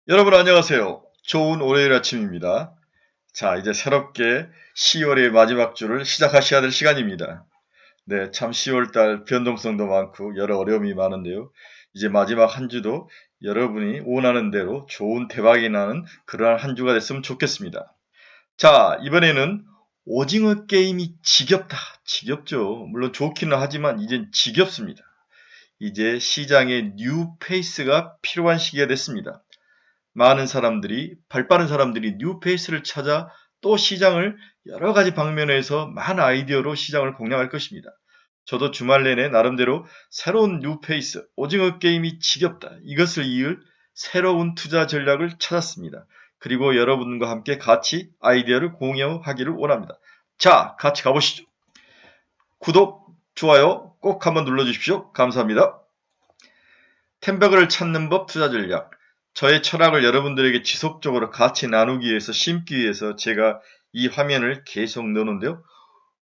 여러분 안녕하세요. 좋은 월요일 아침입니다. 자, 이제 새롭게 10월의 마지막 주를 시작하셔야 될 시간입니다. 네, 참 10월달 변동성도 많고 여러 어려움이 많은데요. 이제 마지막 한 주도 여러분이 원하는 대로 좋은 대박이 나는 그러한 한 주가 됐으면 좋겠습니다. 자, 이번에는 오징어 게임이 지겹다. 지겹죠. 물론 좋기는 하지만 이젠 지겹습니다. 이제 시장에 뉴 페이스가 필요한 시기가 됐습니다. 많은 사람들이, 발빠른 사람들이 뉴페이스를 찾아 또 시장을 여러 가지 방면에서 많은 아이디어로 시장을 공략할 것입니다. 저도 주말 내내 나름대로 새로운 뉴페이스, 오징어 게임이 지겹다. 이것을 이을 새로운 투자 전략을 찾았습니다. 그리고 여러분과 함께 같이 아이디어를 공유하기를 원합니다. 자, 같이 가보시죠. 구독, 좋아요 꼭 한번 눌러주십시오. 감사합니다. 템버그를 찾는 법 투자 전략. 저의 철학을 여러분들에게 지속적으로 같이 나누기 위해서 심기 위해서 제가 이 화면을 계속 넣는데요.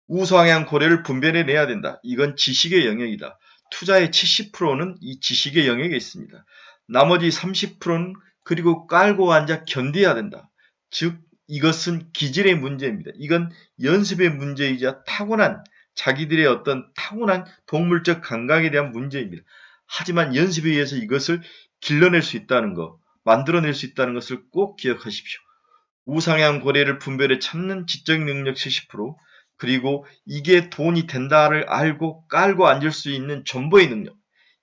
우상향 고래를 분별해 내야 된다. 이건 지식의 영역이다. 투자의 70%는 이 지식의 영역에 있습니다. 나머지 30%는 그리고 깔고 앉아 견뎌야 된다. 즉 이것은 기질의 문제입니다. 이건 연습의 문제이자 타고난 자기들의 어떤 타고난 동물적 감각에 대한 문제입니다. 하지만 연습에 의해서 이것을 길러낼 수 있다는 것, 만들어낼 수 있다는 것을 꼭 기억하십시오. 우상향 고래를 분별해 찾는 지적 능력 70%, 그리고 이게 돈이 된다를 알고 깔고 앉을 수 있는 전보의 능력,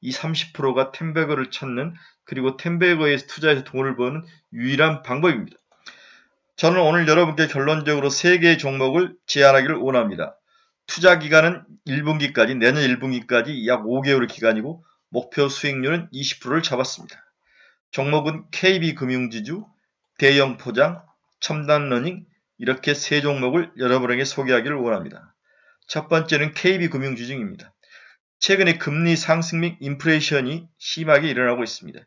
이 30%가 템베거를 찾는, 그리고 템베거에서 투자해서 돈을 버는 유일한 방법입니다. 저는 오늘 여러분께 결론적으로 3개의 종목을 제안하기를 원합니다. 투자 기간은 1분기까지, 내년 1분기까지 약 5개월의 기간이고 목표 수익률은 20%를 잡았습니다. 종목은 KB금융지주, 대형포장, 첨단러닝, 이렇게 3종목을 여러분에게 소개하기를 원합니다. 첫 번째는 KB금융지주입니다. 최근에 금리 상승 및 인플레이션이 심하게 일어나고 있습니다.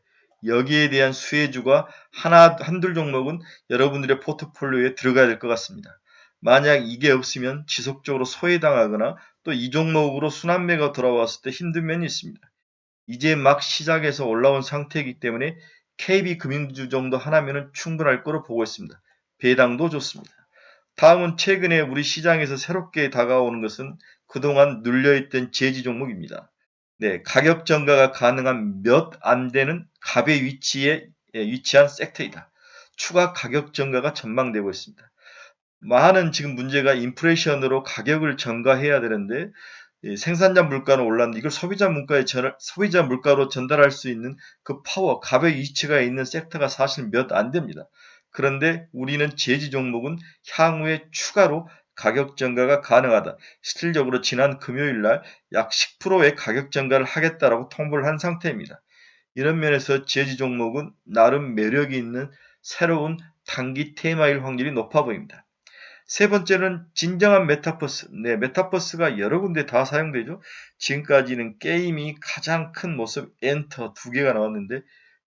여기에 대한 수혜주가 한둘 종목은 여러분들의 포트폴리오에 들어가야 될 것 같습니다. 만약 이게 없으면 지속적으로 소외당하거나 또 이 종목으로 순환매가 돌아왔을 때 힘든 면이 있습니다. 이제 막 시작해서 올라온 상태이기 때문에 KB금융주 정도 하나면 충분할 거로 보고 있습니다. 배당도 좋습니다. 다음은 최근에 우리 시장에서 새롭게 다가오는 것은 그동안 눌려있던 제지 종목입니다. 네, 가격 전가가 가능한 몇 안 되는 갑의 위치에 위치한 섹터이다. 추가 가격 전가가 전망되고 있습니다. 많은 지금 문제가 인플레이션으로 가격을 전가해야 되는데 생산자 물가는 올랐는데 이걸 소비자 물가로 전달할 수 있는 그 파워, 갑의 위치가 있는 섹터가 사실 몇 안 됩니다. 그런데 우리는 제지 종목은 향후에 추가로 가격 전가가 가능하다. 실질적으로 지난 금요일 날 약 10%의 가격 전가를 하겠다라고 통보를 한 상태입니다. 이런 면에서 제지 종목은 나름 매력이 있는 새로운 단기 테마일 확률이 높아 보입니다. 세 번째는 진정한 메타버스. 네, 메타버스가 여러 군데 다 사용되죠. 지금까지는 게임이 가장 큰 모습 엔터 2개가 나왔는데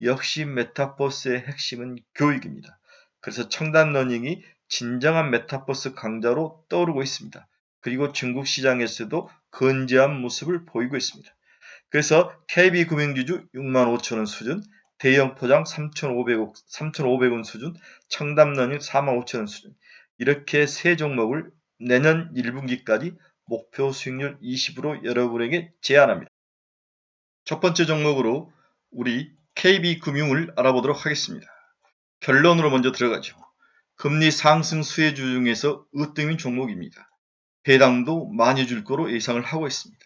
역시 메타버스의 핵심은 교육입니다. 그래서 청단 러닝이 진정한 메타버스 강자로 떠오르고 있습니다. 그리고 중국 시장에서도 건재한 모습을 보이고 있습니다. 그래서 KB금융지주 65,000원 수준, 대형 포장 3,500원 수준, 청담러닝 45,000원 수준, 이렇게 세 종목을 내년 1분기까지 목표 수익률 20으로 여러분에게 제안합니다. 첫 번째 종목으로 우리 KB금융을 알아보도록 하겠습니다. 결론으로 먼저 들어가죠. 금리 상승 수혜주 중에서 으뜸인 종목입니다. 배당도 많이 줄 거로 예상을 하고 있습니다.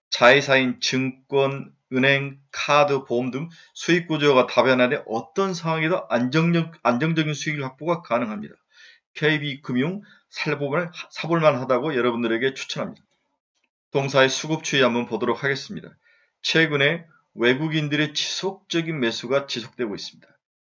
자회사인 증권, 은행, 카드, 보험 등 수익 구조가 다변화돼 어떤 상황에도 안정적인 수익 확보가 가능합니다. KB금융 사볼만 하다고 여러분들에게 추천합니다. 동사의 수급 추이 한번 보도록 하겠습니다. 최근에 외국인들의 지속적인 매수가 지속되고 있습니다.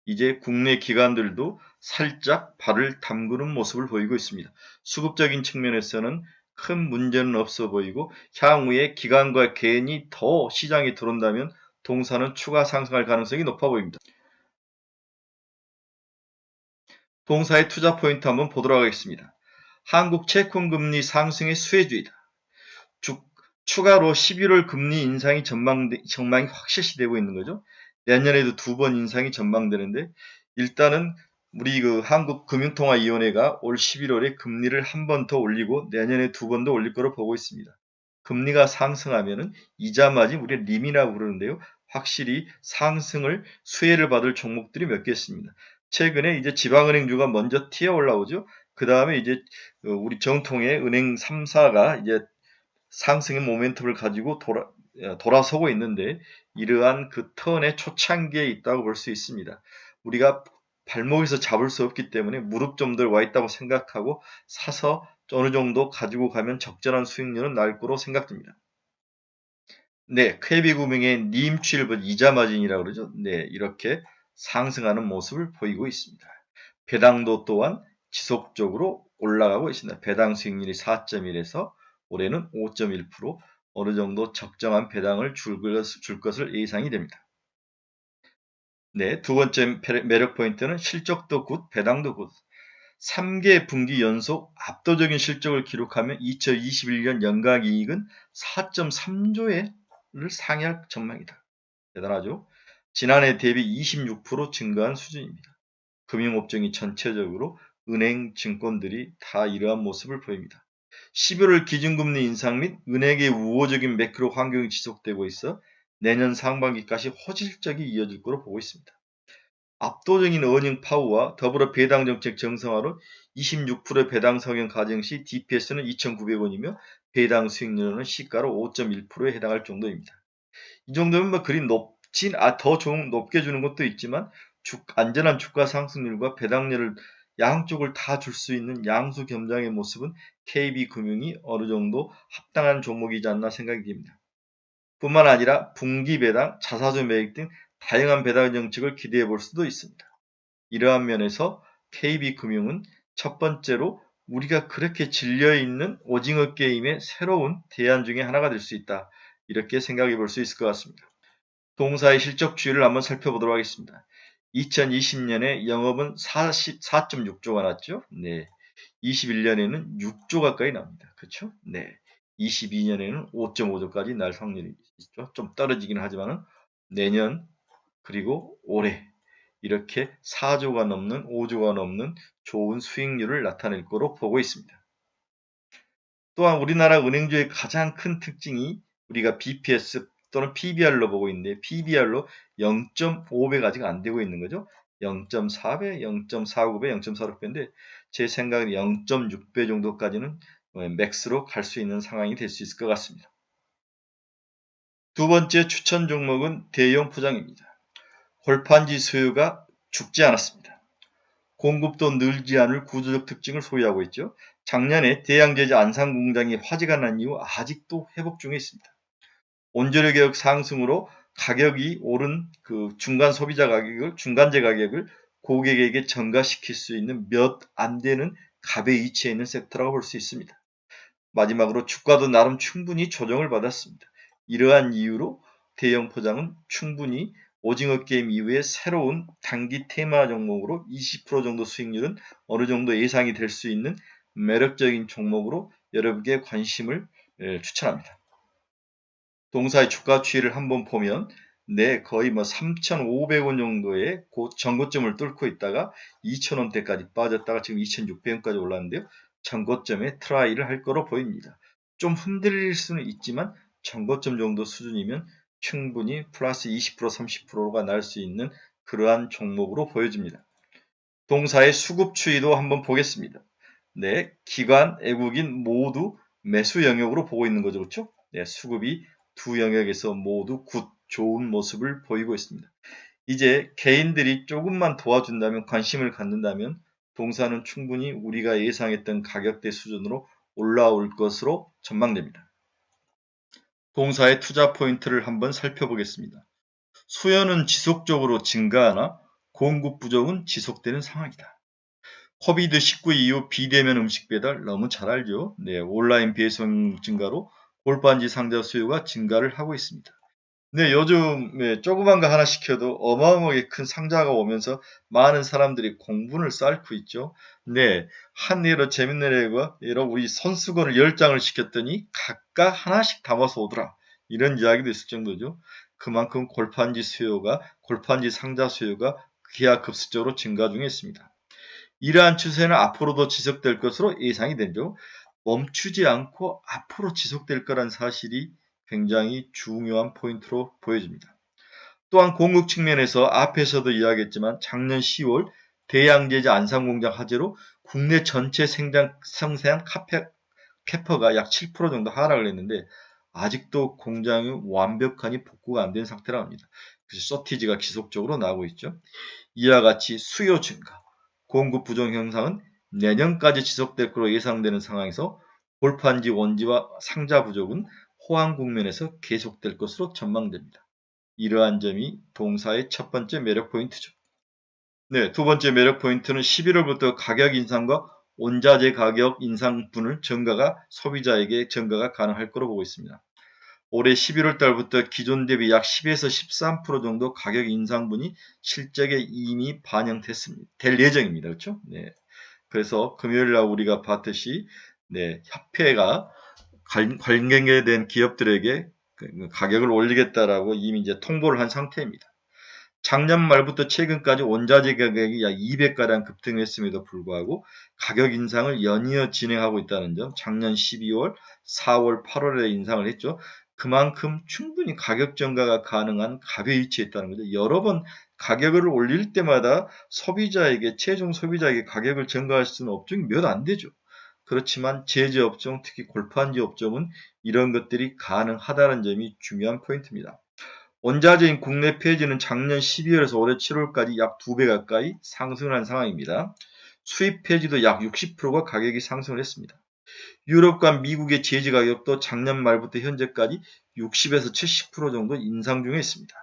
이제 국내 기관들도 살짝 발을 담그는 모습을 보이고 있습니다. 수급적인 측면에서는 큰 문제는 없어 보이고 향후에 기관과 개인이 더 시장에 들어온다면 동사는 추가 상승할 가능성이 높아 보입니다. 동사의 투자 포인트 한번 보도록 하겠습니다. 한국 채권금리 상승의 수혜주의다. 추가로 11월 금리 인상이 전망이 확실시되고 있는 거죠. 내년에도 2번 인상이 전망되는데 일단은 우리 그 한국금융통화위원회가 올 11월에 금리를 한 번 더 올리고 내년에 두 번 더 올릴 거로 보고 있습니다. 금리가 상승하면은 이자 마진, 우리 림이라고 부르는데요. 확실히 상승을 수혜를 받을 종목들이 몇 개 있습니다. 최근에 이제 지방은행주가 먼저 튀어 올라오죠. 그 다음에 이제 우리 정통의 은행 3사가 이제 상승의 모멘텀을 가지고 돌아서고 있는데, 이러한 그 턴의 초창기에 있다고 볼 수 있습니다. 우리가 발목에서 잡을 수 없기 때문에 무릎 정도에 와 있다고 생각하고 사서 어느 정도 가지고 가면 적절한 수익률은 날 거로 생각됩니다. 네, KB금융의 님취일분 이자 마진이라고 그러죠. 네, 이렇게 상승하는 모습을 보이고 있습니다. 배당도 또한 지속적으로 올라가고 있습니다. 배당 수익률이 4.1에서 올해는 5.1%, 어느 정도 적정한 배당을 줄 것을 예상이 됩니다. 네, 두 번째 매력 포인트는 실적도 굿, 배당도 굿. 3개 분기 연속 압도적인 실적을 기록하며 2021년 연간이익은 4.3조를 상회할 전망이다. 대단하죠? 지난해 대비 26% 증가한 수준입니다. 금융업종이 전체적으로 은행, 증권들이 다 이러한 모습을 보입니다. 11월 기준금리 인상 및 은행의 우호적인 매크로 환경이 지속되고 있어 내년 상반기까지 호실적이 이어질 것으로 보고 있습니다. 압도적인 어닝 파워와 더불어 배당 정책 정상화로 26%의 배당 성형 가정 시 DPS는 2,900원이며 배당 수익률은 시가로 5.1%에 해당할 정도입니다. 이 정도면 뭐 그리 더 높게 주는 것도 있지만 안전한 주가 상승률과 배당률을 양쪽을 다 줄 수 있는 양수 겸장의 모습은 KB금융이 어느 정도 합당한 종목이지 않나 생각이 듭니다. 뿐만 아니라 분기 배당, 자사주 매입 등 다양한 배당 정책을 기대해 볼 수도 있습니다. 이러한 면에서 KB금융은 첫 번째로 우리가 그렇게 질려있는 오징어 게임의 새로운 대안 중에 하나가 될 수 있다. 이렇게 생각해 볼 수 있을 것 같습니다. 동사의 실적 추이를 한번 살펴보도록 하겠습니다. 2020년에 영업은 44.6조가 났죠. 네. 21년에는 6조 가까이 납니다. 그렇죠? 네. 22년에는 5.5조까지 날 확률이 있죠. 좀 떨어지긴 하지만 내년 그리고 올해 이렇게 4조가 넘는 5조가 넘는 좋은 수익률을 나타낼 거로 보고 있습니다. 또한 우리나라 은행주의 가장 큰 특징이 우리가 BPS 또는 PBR로 보고 있는데, PBR로 0.5배가 아직 안 되고 있는 거죠. 0.4배, 0.49배, 0.46배인데 제 생각에 0.6배 정도까지는 맥스로 갈 수 있는 상황이 될 수 있을 것 같습니다. 두 번째 추천 종목은 대형 포장입니다. 골판지 수요가 죽지 않았습니다. 공급도 늘지 않을 구조적 특징을 소유하고 있죠. 작년에 대양제재 안산 공장이 화재가 난 이후 아직도 회복 중에 있습니다. 원재료 가격 상승으로 가격이 오른 그 중간재 가격을 고객에게 전가시킬 수 있는 몇 안 되는 값에 위치해 있는 섹터라고 볼 수 있습니다. 마지막으로 주가도 나름 충분히 조정을 받았습니다. 이러한 이유로 대형 포장은 충분히 오징어 게임 이후에 새로운 단기 테마 종목으로 20% 정도 수익률은 어느 정도 예상이 될 수 있는 매력적인 종목으로 여러분께 관심을 추천합니다. 동사의 주가 추이를 한번 보면 거의 3,500원 정도의 전고점을 뚫고 있다가 2,000원대까지 빠졌다가 지금 2,600원까지 올랐는데요. 전고점에 트라이를 할 거로 보입니다. 좀 흔들릴 수는 있지만 전고점 정도 수준이면 충분히 플러스 20% 30%가 날 수 있는 그러한 종목으로 보여집니다. 동사의 수급 추이도 한번 보겠습니다. 기관, 애국인 모두 매수 영역으로 보고 있는 거죠. 그렇죠? 수급이 두 영역에서 모두 좋은 모습을 보이고 있습니다. 이제 개인들이 조금만 도와준다면, 관심을 갖는다면 동사는 충분히 우리가 예상했던 가격대 수준으로 올라올 것으로 전망됩니다. 동사의 투자 포인트를 한번 살펴보겠습니다. 수요는 지속적으로 증가하나 공급 부족은 지속되는 상황이다. 코비드19 이후 비대면 음식 배달 너무 잘 알죠? 온라인 배송 증가로 골판지 상자 수요가 증가를 하고 있습니다. 요즘 조그만 거 하나 시켜도 어마어마하게 큰 상자가 오면서 많은 사람들이 공분을 쌓고 있죠. 한 예로 재밌는 예가 우리 손수건을 10장을 시켰더니 각각 하나씩 담아서 오더라. 이런 이야기도 있을 정도죠. 그만큼 골판지 상자 수요가 기하급수적으로 증가 중에 있습니다. 이러한 추세는 앞으로도 지속될 것으로 예상이 되죠. 멈추지 않고 앞으로 지속될 거란 사실이 굉장히 중요한 포인트로 보여집니다. 또한 공급 측면에서 앞에서도 이야기했지만 작년 10월 대양제제 안산공장 화재로 국내 전체 생산 캐퍼가 약 7% 정도 하락을 했는데 아직도 공장이 완벽하니 복구가 안 된 상태라 합니다. 그래서 서티지가 지속적으로 나오고 있죠. 이와 같이 수요 증가, 공급 부족 현상은 내년까지 지속될 것으로 예상되는 상황에서 골판지 원지와 상자 부족은 호황 국면에서 계속될 것으로 전망됩니다. 이러한 점이 동사의 첫 번째 매력 포인트죠. 네, 두 번째 매력 포인트는 11월부터 가격 인상과 원자재 가격 인상분을 소비자에게 전가가 가능할 것으로 보고 있습니다. 올해 11월 달부터 기존 대비 약 10에서 13% 정도 가격 인상분이 실적에 이미 될 예정입니다. 그렇죠? 네. 그래서 금요일 날 우리가 봤듯이 네, 협회가 관계된 기업들에게 가격을 올리겠다라고 이미 이제 통보를 한 상태입니다. 작년 말부터 최근까지 원자재 가격이 약 200가량 급등했음에도 불구하고 가격 인상을 연이어 진행하고 있다는 점, 작년 12월, 4월, 8월에 인상을 했죠. 그만큼 충분히 가격 전가가 가능한 값에 위치했다는 거죠. 여러 번 가격을 올릴 때마다 최종 소비자에게 가격을 전가할 수 있는 업종이 몇 안 되죠. 그렇지만 제조업종, 특히 골판지 업종은 이런 것들이 가능하다는 점이 중요한 포인트입니다. 원자재인 국내 폐지는 작년 12월에서 올해 7월까지 약 2배 가까이 상승한 상황입니다. 수입 폐지도 약 60%가 가격이 상승을 했습니다. 유럽과 미국의 제지 가격도 작년 말부터 현재까지 60에서 70% 정도 인상 중에 있습니다.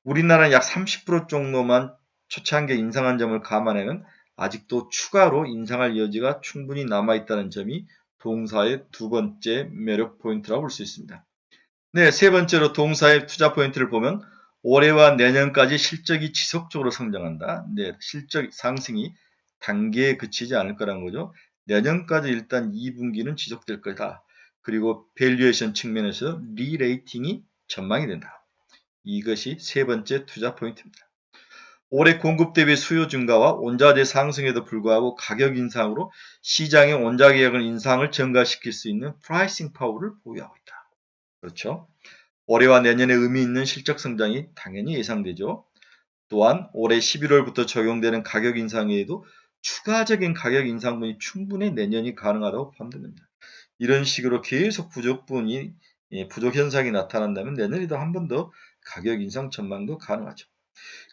우리나라는 약 30% 정도만 초창기에 인상한 점을 감안하면 아직도 추가로 인상할 여지가 충분히 남아있다는 점이 동사의 두 번째 매력 포인트라고 볼 수 있습니다. 네, 세 번째로 동사의 투자 포인트를 보면 올해와 내년까지 실적이 지속적으로 성장한다. 네, 실적 상승이 단계에 그치지 않을 거라는 거죠. 내년까지 일단 2분기는 지속될 거다. 그리고 밸류에이션 측면에서 리레이팅이 전망이 된다. 이것이 세 번째 투자 포인트입니다. 올해 공급 대비 수요 증가와 원자재 상승에도 불구하고 가격 인상으로 시장의 원자재 가격 인상을 증가시킬 수 있는 프라이싱 파워를 보유하고 있다. 그렇죠? 올해와 내년에 의미 있는 실적 성장이 당연히 예상되죠. 또한 올해 11월부터 적용되는 가격 인상에도 추가적인 가격 인상분이 충분히 내년이 가능하다고 판단됩니다. 이런 식으로 계속 부족 현상이 나타난다면 내년에도 한 번 더 가격 인상 전망도 가능하죠.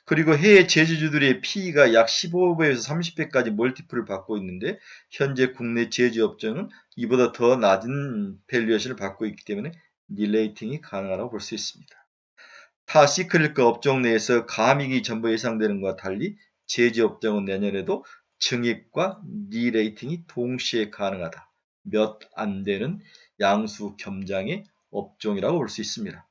그리고 해외 제주주들의 PE가 약 15배에서 30배까지 멀티플을 받고 있는데 현재 국내 제주업종은 이보다 더 낮은 밸류에이션을 받고 있기 때문에 릴레이팅이 가능하다고 볼 수 있습니다. 타 시크릿 업종 내에서 감익이 전부 예상되는 것과 달리 제주업종은 내년에도 증액과 릴레이팅이 동시에 가능하다. 몇 안 되는 양수 겸장의 업종이라고 볼 수 있습니다.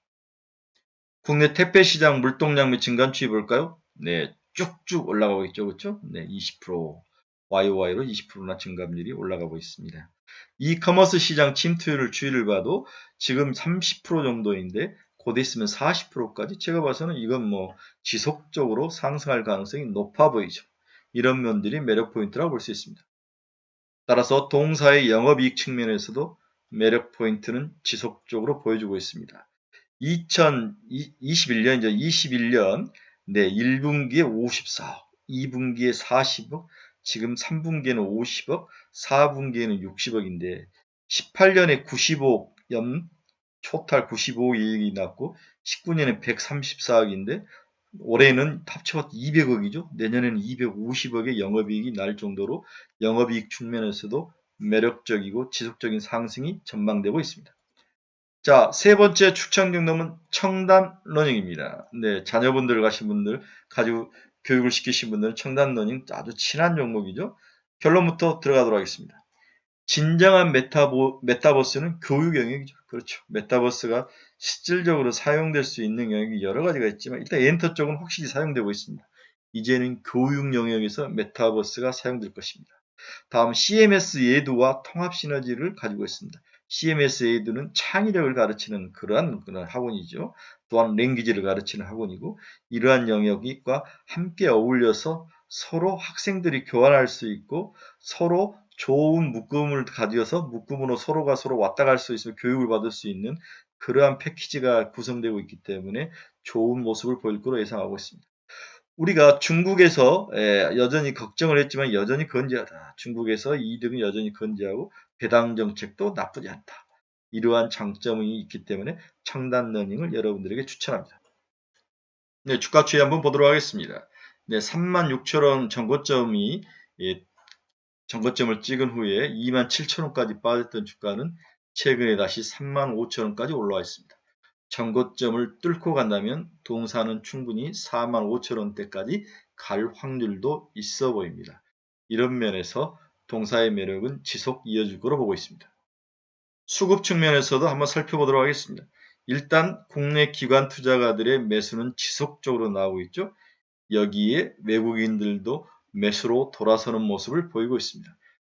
국내 택배 시장 물동량 및 증감 추이 볼까요? 네, 쭉쭉 올라가고 있죠. 그렇죠? 네, 20% YOY로 20%나 증감률이 올라가고 있습니다. 이커머스 시장 추이를 봐도 지금 30% 정도인데 곧 있으면 40%까지 제가 봐서는 이건 뭐 지속적으로 상승할 가능성이 높아 보이죠. 이런 면들이 매력 포인트라고 볼 수 있습니다. 따라서 동사의 영업이익 측면에서도 매력 포인트는 지속적으로 보여주고 있습니다. 2021년, 네, 1분기에 54억, 2분기에 40억, 지금 3분기에는 50억, 4분기에는 60억인데, 18년에 95억, 토탈 95억 이익이 났고, 19년에 134억인데, 올해는 합쳐서 200억이죠. 내년에는 250억의 영업이익이 날 정도로 영업이익 측면에서도 매력적이고 지속적인 상승이 전망되고 있습니다. 자, 세 번째 추천 경로는 청단 러닝입니다. 네, 자녀분들 가신 분들, 가지고 교육을 시키신 분들은 청단 러닝 아주 친한 종목이죠. 결론부터 들어가도록 하겠습니다. 진정한 메타버스는 교육 영역이죠. 그렇죠. 메타버스가 실질적으로 사용될 수 있는 영역이 여러 가지가 있지만 일단 엔터 쪽은 확실히 사용되고 있습니다. 이제는 교육 영역에서 메타버스가 사용될 것입니다. 다음 CMS 예두와 통합 시너지를 가지고 있습니다. CMS 에이드는 창의력을 가르치는 그런 학원이죠. 또한 랭귀지를 가르치는 학원이고 이러한 영역과 함께 어울려서 서로 학생들이 교환할 수 있고 서로 좋은 묶음을 가져서 묶음으로 서로가 서로 왔다 갈 수 있으면 교육을 받을 수 있는 그러한 패키지가 구성되고 있기 때문에 좋은 모습을 보일 거로 예상하고 있습니다. 우리가 중국에서 여전히 걱정을 했지만 여전히 건재하다. 중국에서 이득은 여전히 건재하고 배당 정책도 나쁘지 않다. 이러한 장점이 있기 때문에 첨단 러닝을 여러분들에게 추천합니다. 네, 주가 추이 한번 보도록 하겠습니다. 네, 36,000원 전고점이 전고점을 찍은 후에 27,000원까지 빠졌던 주가는 최근에 다시 35,000원까지 올라와 있습니다. 전고점을 뚫고 간다면 동사는 충분히 45,000원대까지 갈 확률도 있어 보입니다. 이런 면에서 동사의 매력은 지속 이어질 거로 보고 있습니다. 수급 측면에서도 한번 살펴보도록 하겠습니다. 일단 국내 기관 투자가들의 매수는 지속적으로 나오고 있죠. 여기에 외국인들도 매수로 돌아서는 모습을 보이고 있습니다.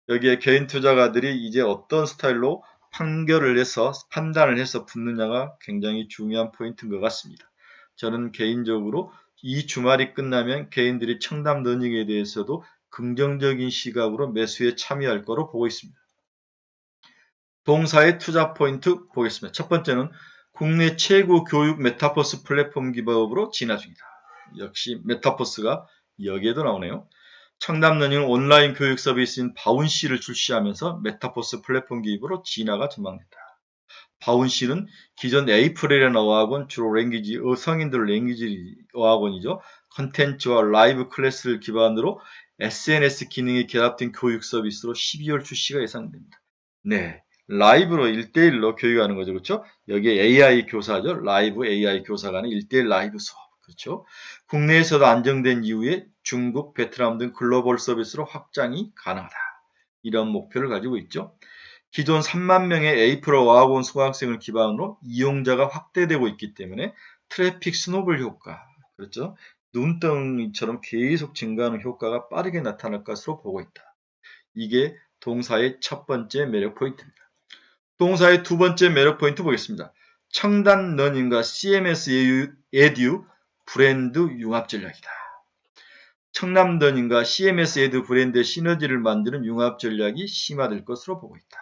여기에 개인 투자가들이 이제 어떤 스타일로 판단을 해서 붙느냐가 굉장히 중요한 포인트인 것 같습니다. 저는 개인적으로 이 주말이 끝나면 개인들이 청담 러닝에 대해서도 긍정적인 시각으로 매수에 참여할 거로 보고 있습니다. 동사의 투자 포인트 보겠습니다. 첫 번째는 국내 최고 교육 메타버스 플랫폼 기업으로 진화 중이다. 역시 메타버스가 여기에도 나오네요. 청담러닝은 온라인 교육 서비스인 바운시를 출시하면서 메타버스 플랫폼 기업으로 진화가 전망된다. 바운시는 기존 에이프릴이라는 어학원, 주로 랭귀지, 성인들 랭귀지 어학원이죠. 컨텐츠와 라이브 클래스를 기반으로 SNS 기능이 결합된 교육 서비스로 12월 출시가 예상됩니다. 네, 라이브로 1대1로 교육하는 거죠. 그렇죠? 여기에 AI 교사죠. 라이브 AI 교사가 하는 1대1 라이브 수업. 그렇죠? 국내에서도 안정된 이후에 중국, 베트남 등 글로벌 서비스로 확장이 가능하다. 이런 목표를 가지고 있죠. 기존 3만 명의 에이프로 어학원 수강생을 기반으로 이용자가 확대되고 있기 때문에 트래픽 스노볼 효과, 그렇죠? 눈덩이처럼 계속 증가하는 효과가 빠르게 나타날 것으로 보고 있다. 이게 동사의 첫 번째 매력 포인트입니다. 동사의 두 번째 매력 포인트 보겠습니다. 청단 러닝과 CMS 에듀 브랜드 융합 전략이다. 청남 러닝과 CMS 에듀 브랜드의 시너지를 만드는 융합 전략이 심화될 것으로 보고 있다.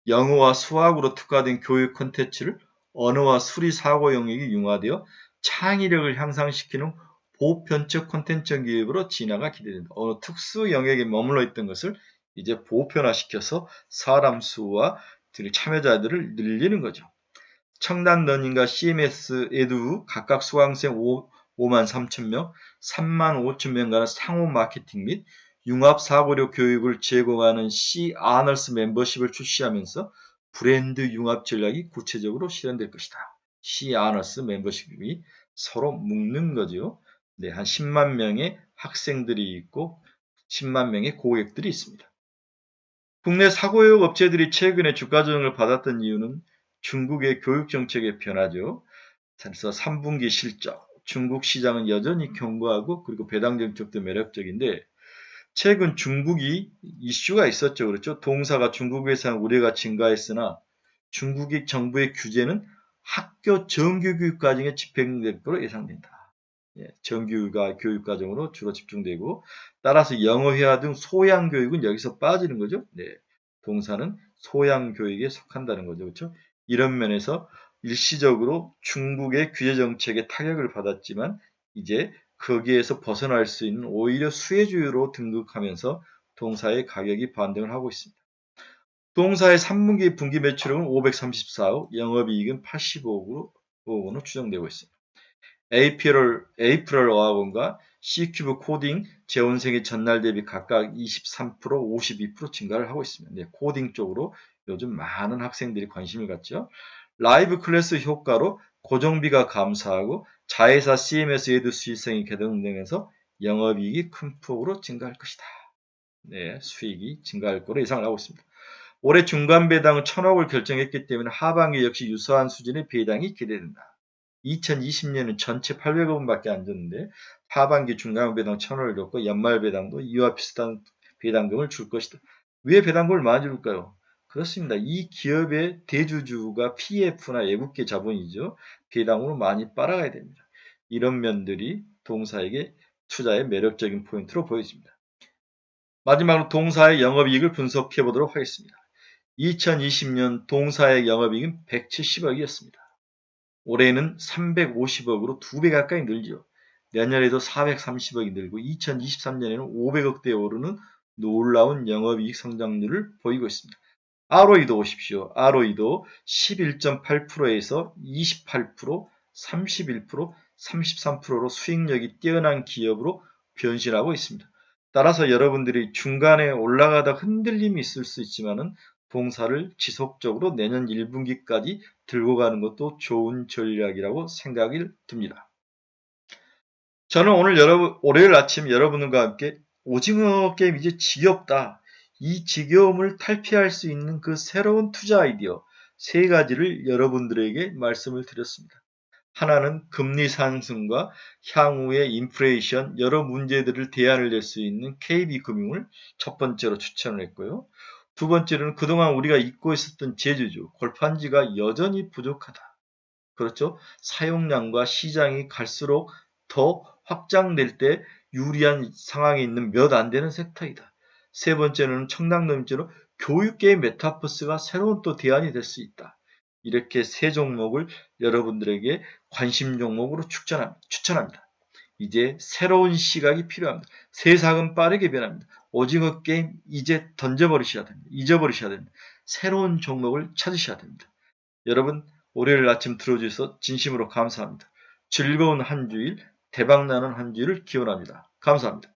영어와 수학으로 특화된 교육 콘텐츠를 언어와 수리 사고 영역이 융화되어 창의력을 향상시키는 보편적 콘텐츠 기업으로 진화가 기대된다. 어느 특수 영역에 머물러 있던 것을 이제 보편화시켜서 사람 수와 참여자들을 늘리는 거죠. 청단 러닝과 CMS 에듀 각각 수강생 5만 3천 명, 3만 5천 명 간의 상호 마케팅 및 융합 사고력 교육을 제공하는 C 아너스 멤버십을 출시하면서 브랜드 융합 전략이 구체적으로 실현될 것이다. C 아너스 멤버십이 서로 묶는 거죠. 네, 한 10만 명의 학생들이 있고 10만 명의 고객들이 있습니다. 국내 사고육 업체들이 최근에 주가 조정을 받았던 이유는 중국의 교육 정책의 변화죠. 그래서 3분기 실적, 중국 시장은 여전히 견고하고 그리고 배당 정책도 매력적인데 최근 중국이 이슈가 있었죠. 그렇죠. 동사가 중국에서 우려가 증가했으나 중국의 정부의 규제는 학교 정규교육 과정에 집행될 것으로 예상된다. 정규 교육 과정으로 주로 집중되고 따라서 영어회화 등 소양 교육은 여기서 빠지는 거죠. 네. 동사는 소양 교육에 속한다는 거죠. 그렇죠? 이런 면에서 일시적으로 중국의 규제 정책에 타격을 받았지만 이제 거기에서 벗어날 수 있는 오히려 수혜주의로 등극하면서 동사의 가격이 반등을 하고 있습니다. 동사의 3분기 분기 매출은 534억, 영업이익은 85억 원으로 추정되고 있습니다. 에이프럴 어학원과 C큐브 코딩 재원생이 전날 대비 각각 23%, 52% 증가를 하고 있습니다. 네, 코딩 쪽으로 요즘 많은 학생들이 관심을 갖죠. 라이브 클래스 효과로 고정비가 감소하고 자회사 CMS 에드 수익성이 개선되면서 영업이익이 큰 폭으로 증가할 것이다. 네, 수익이 증가할 거로 예상을 하고 있습니다. 올해 중간 배당은 1,000억을 결정했기 때문에 하반기 역시 유사한 수준의 배당이 기대된다. 2020년은 전체 800억원밖에 안 줬는데 하반기 중간 배당 1,000억을 줬고 연말 배당도 이와 비슷한 배당금을 줄 것이다. 왜 배당금을 많이 줄까요? 그렇습니다. 이 기업의 대주주가 PF나 외국계 자본이죠. 배당으로 많이 빨아가야 됩니다. 이런 면들이 동사에게 투자의 매력적인 포인트로 보여집니다. 마지막으로 동사의 영업이익을 분석해 보도록 하겠습니다. 2020년 동사의 영업이익은 170억이었습니다. 올해는 350억으로 2배 가까이 늘죠. 내년에도 430억이 늘고 2023년에는 500억대에 오르는 놀라운 영업이익 성장률을 보이고 있습니다. ROE도 보십시오. ROE도 11.8%에서 28%, 31%, 33%로 수익력이 뛰어난 기업으로 변신하고 있습니다. 따라서 여러분들이 중간에 올라가다 흔들림이 있을 수 있지만은 동사를 지속적으로 내년 1분기까지 들고 가는 것도 좋은 전략이라고 생각이 듭니다. 저는 오늘 월요일 아침 여러분들과 함께 오징어 게임 이제 지겹다. 이 지겨움을 탈피할 수 있는 그 새로운 투자 아이디어 3가지를 여러분들에게 말씀을 드렸습니다. 하나는 금리 상승과 향후의 인플레이션 여러 문제들을 대안을 낼 수 있는 KB금융을 첫 번째로 추천을 했고요. 두 번째로는 그동안 우리가 잊고 있었던 제주주, 골판지가 여전히 부족하다. 그렇죠? 사용량과 시장이 갈수록 더 확장될 때 유리한 상황에 있는 몇 안 되는 섹터이다. 세 번째는 청담동처럼 교육계의 메타버스가 새로운 또 대안이 될 수 있다. 이렇게 3종목을 여러분들에게 관심 종목으로 추천합니다. 이제 새로운 시각이 필요합니다. 세상은 빠르게 변합니다. 오징어 게임 이제 던져버리셔야 됩니다. 잊어버리셔야 됩니다. 새로운 종목을 찾으셔야 됩니다. 여러분 월요일 아침 들어주셔서 진심으로 감사합니다. 즐거운 한 주일, 대박나는 한 주일을 기원합니다. 감사합니다.